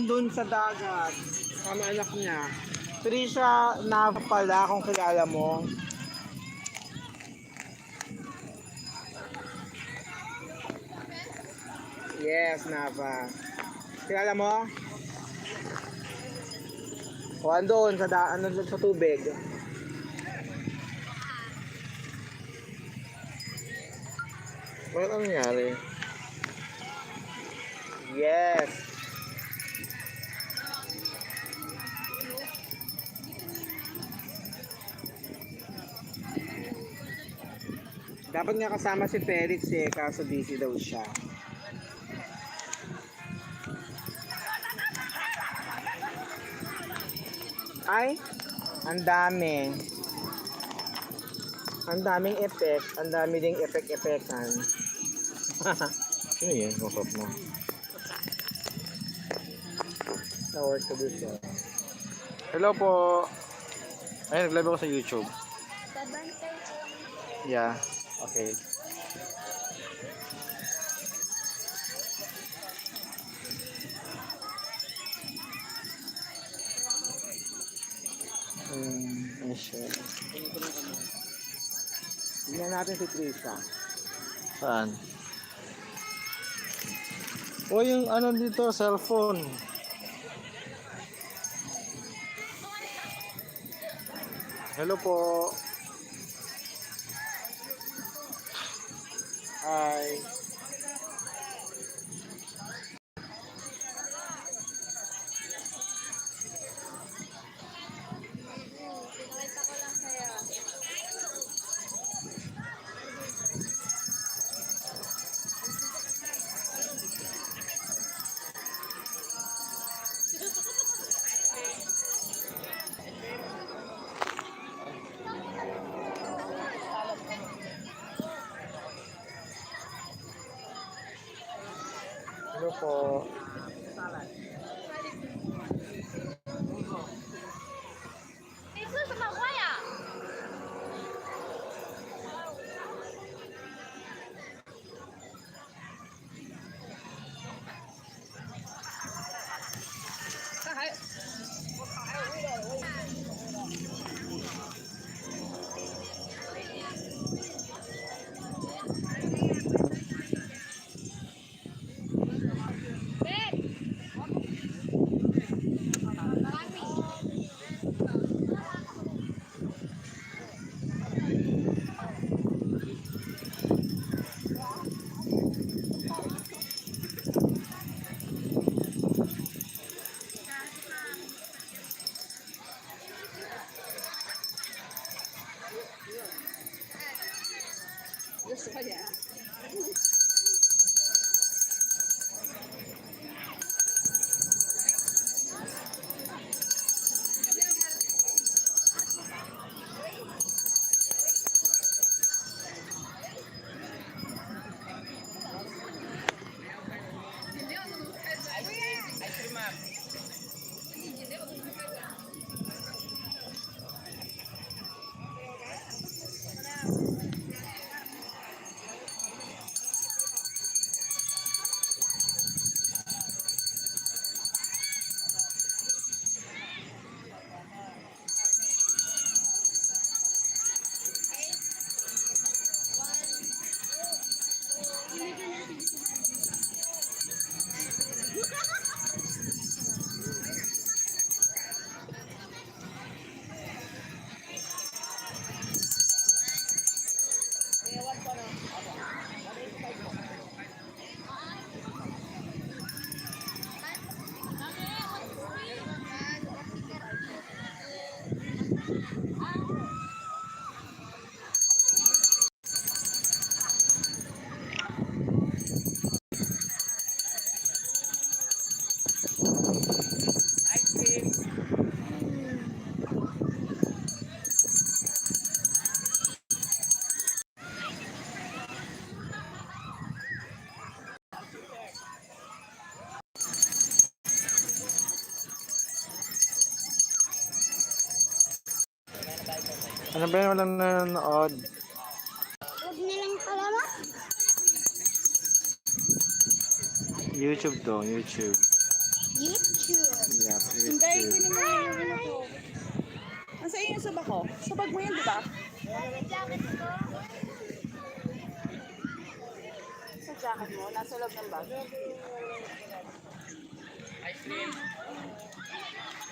nandun sa dagat. Kami anak niya. Trisha na pala kung kilala mo. Yes, Nava. Kilala mo? O andun sa tubig. Bakit ano nangyari? Yes. Dapat nga kasama si Felix eh, kaso busy daw siya. Ay, ang dami. Ang daming effect, ang dami ding effect-effectan. Ano yun? Masok mo. Tower to this one. Hello po. Ay, nag-live ako sa YouTube. Yeah, okay. Sure. Tingnan natin si Trisha. Saan? O yung ano dito, cellphone. Hello po. Hi. Hello po. Ano ba yung walang nanonood? Huwag nilang kalama. YouTube to, YouTube. YouTube? Yeah, Hindi, kunin mo yung ano ko. Nasa iyo yung subak ko. Subag mo yan, di ba? Sa jacket mo, nasa loob ng bag.